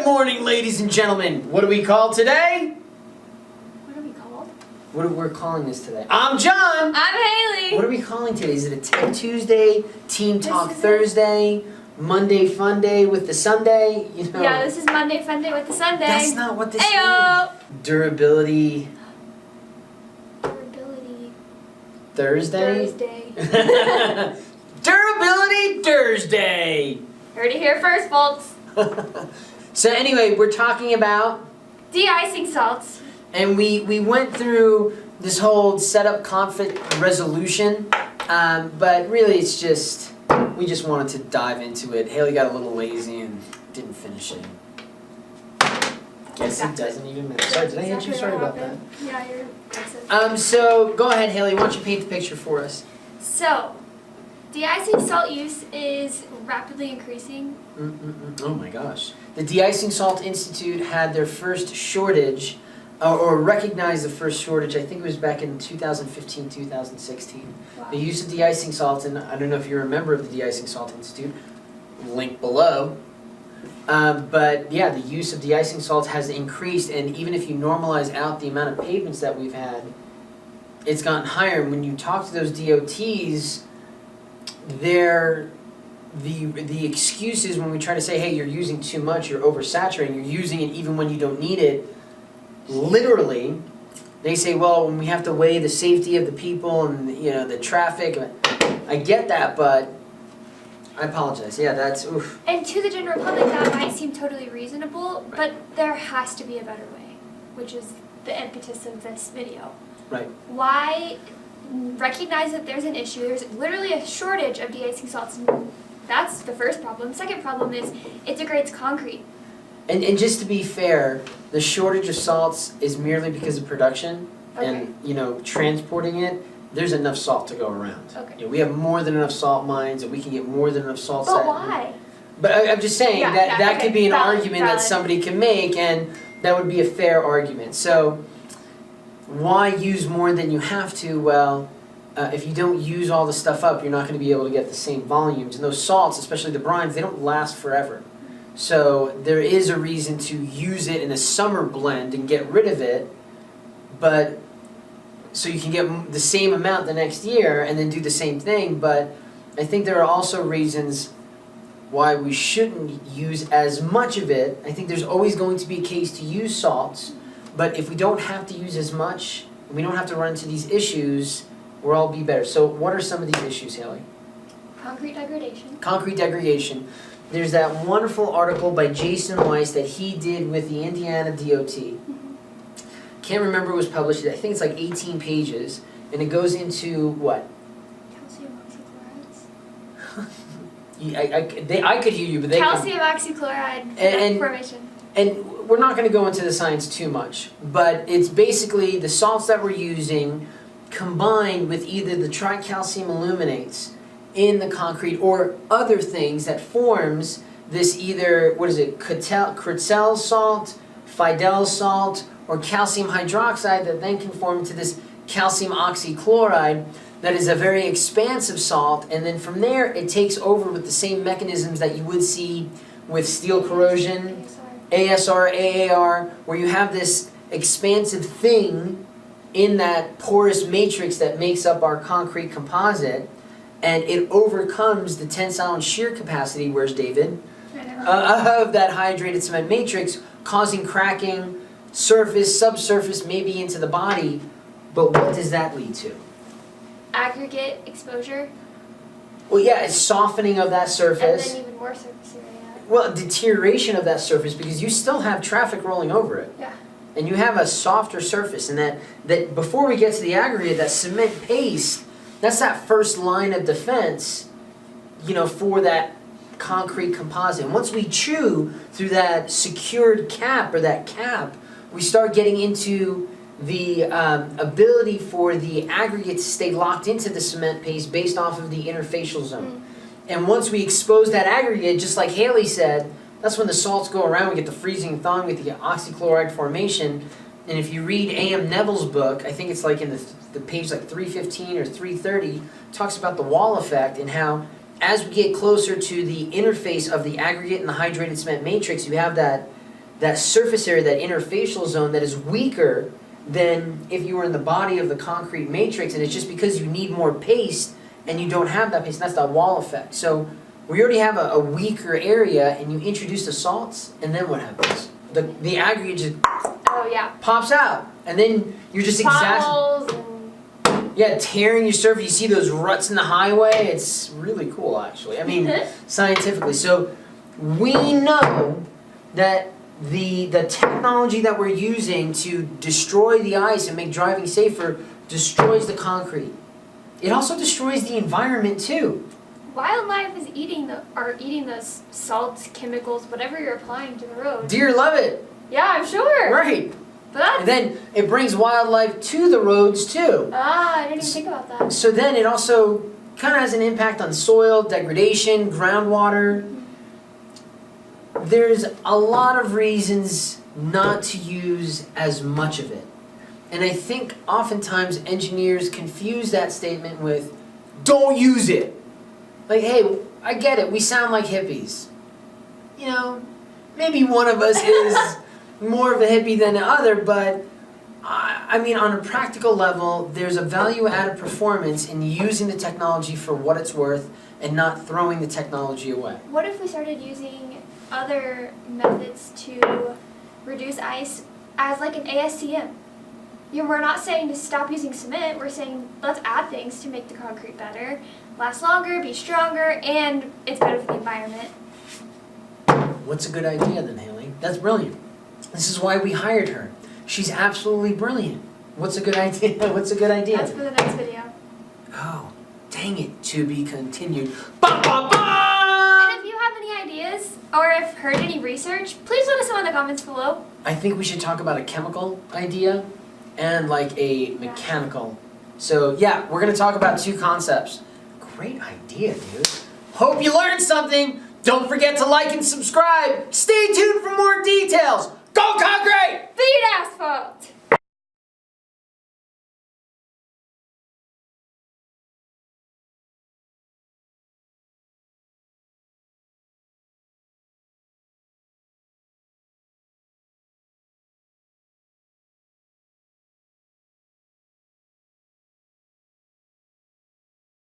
morning, ladies and gentlemen. What do we call today? What are we called? We're calling this today. I'm John. I'm Hailey. What are we calling today? Is it a Tech Tuesday, Team Talk Thursday, Monday Fun Day with the Sunday? You know. Yeah, this is Monday Fun Day with the Sunday. That's not what this Ayo! is. Durability Thursday. Durability Thursday. Heard it here first, folks. So anyway, we're talking about De-icing salts. and we went through this whole setup conflict resolution, but really it's just we just wanted to dive into it. Hailey got a little lazy and didn't finish it. Guess it doesn't even matter. Sorry, did I hit you? Sorry about that. Yeah, you're excellent. So go ahead, Hailey. Why don't you paint the picture for us? So, de-icing salt use is rapidly increasing. Oh my gosh. The De-icing Salt Institute had their first shortage, or recognized the first shortage, I think it was back in 2015, 2016. Wow. The use of de-icing salt, and I don't know if you're a member of the De-icing Salt Institute, link below. But yeah, the use of de-icing salt has increased, and even if you normalize out the amount of pavements that we've had, it's gotten higher. And when you talk to those DOTs, the excuses when we try to say, hey, you're using too much, you're oversaturating, you're using it even when you don't need it, literally, they say, well, when we have to weigh the safety of the people and the traffic, I get that, but I apologize. Yeah, that's oof. And to the general public, that might seem totally reasonable, but there has to be a better way, which is the impetus of this video. Right. Why recognize that there's an issue? There's literally a shortage of de-icing salts. That's the first problem. Second problem is it degrades concrete. And just to be fair, the shortage of salts is merely because of production and transporting it. There's enough salt to go around. Okay. We have more than enough salt mines, and we can get more than enough salt. But why? But I'm just saying that could be an argument that somebody can make, and that would be a fair argument. So why use more than you have to? Well, if you don't use all the stuff up, you're not going to be able to get the same volumes. And those salts, especially the brines, they don't last forever. So there is a reason to use it in a summer blend and get rid of it, but so you can get the same amount the next year and then do the same thing. But I think there are also reasons why we shouldn't use as much of it. I think there's always going to be a case to use salts, but if we don't have to use as much, we don't have to run into these issues, we'll all be better. So what are some of these issues, Hailey? Concrete degradation. Concrete degradation. There's that wonderful article by Jason Weiss that he did with the Indiana DOT. Can't remember it was published. I think it's like 18 pages, and it goes into what? Calcium oxychlorides. I could hear you, but they calcium oxychloride formation. And we're not going to go into the science too much, but it's basically the salts that we're using combined with either the tricalcium aluminates in the concrete or other things that forms this either, Critzel salt, Fidel salt, or calcium hydroxide that then can form into this calcium oxychloride that is a very expansive salt, and then from there it takes over with the same mechanisms that you would see with steel corrosion, ASR, AAR, where you have this expansive thing in that porous matrix that makes up our concrete composite, and it overcomes the tensile and shear capacity, where's David, of that hydrated cement matrix, causing cracking, surface, subsurface, maybe into the body. But what does that lead to? Aggregate exposure. Well, yeah, it's softening of that surface. And then even more surface area. Well, deterioration of that surface because you still have traffic rolling over it. Yeah. And you have a softer surface, and that before we get to the aggregate, that cement paste, that's that first line of defense, for that concrete composite. And once we chew through that secured cap or that cap, we start getting into the ability for the aggregate to stay locked into the cement paste based off of the interfacial zone. And once we expose that aggregate, just like Hailey said, that's when the salts go around, we get the freezing and thawing, we get the oxychloride formation. And if you read A.M. Neville's book, I think it's like in the page like 315 or 330, talks about the wall effect and how as we get closer to the interface of the aggregate and the hydrated cement matrix, you have that that surface area, that interfacial zone that is weaker than if you were in the body of the concrete matrix, and it's just because you need more paste and you don't have that paste, and that's that wall effect. So we already have a weaker area, and you introduce the salts, and then what happens? The aggregate just pops out, and then you're just tearing your surface. You see those ruts in the highway. It's really cool, actually. I mean, scientifically. So we know that the technology that we're using to destroy the ice and make driving safer destroys the concrete. It also destroys the environment too. Wildlife is eating those salts, chemicals, whatever you're applying to the road. Deer love it. Yeah, I'm sure. Right. But and then it brings wildlife to the roads too. I didn't even think about that. So then it also kind of has an impact on soil, degradation, groundwater. There's a lot of reasons not to use as much of it. And I think oftentimes engineers confuse that statement with, don't use it. Like, hey, I get it, we sound like hippies. You know, maybe one of us is more of a hippie than the other, but I mean, on a practical level, there's a value-added performance in using the technology for what it's worth and not throwing the technology away. What if we started using other methods to reduce ice as like an ASTM? We're not saying to stop using cement, we're saying let's add things to make the concrete better, last longer, be stronger, and it's better for the environment. What's a good idea then, Hailey? That's brilliant. This is why we hired her. She's absolutely brilliant. What's a good idea? What's a good idea? That's for the next video. Oh, dang it. To be continued. Ba, ba, ba! And if you have any ideas or have heard any research, please let us know in the comments below. I think we should talk about a chemical idea and like a mechanical. So yeah, we're going to talk about two concepts. Great idea, dude. Hope you learned something. Don't forget to like and subscribe. Stay tuned for more details. Go Conquer!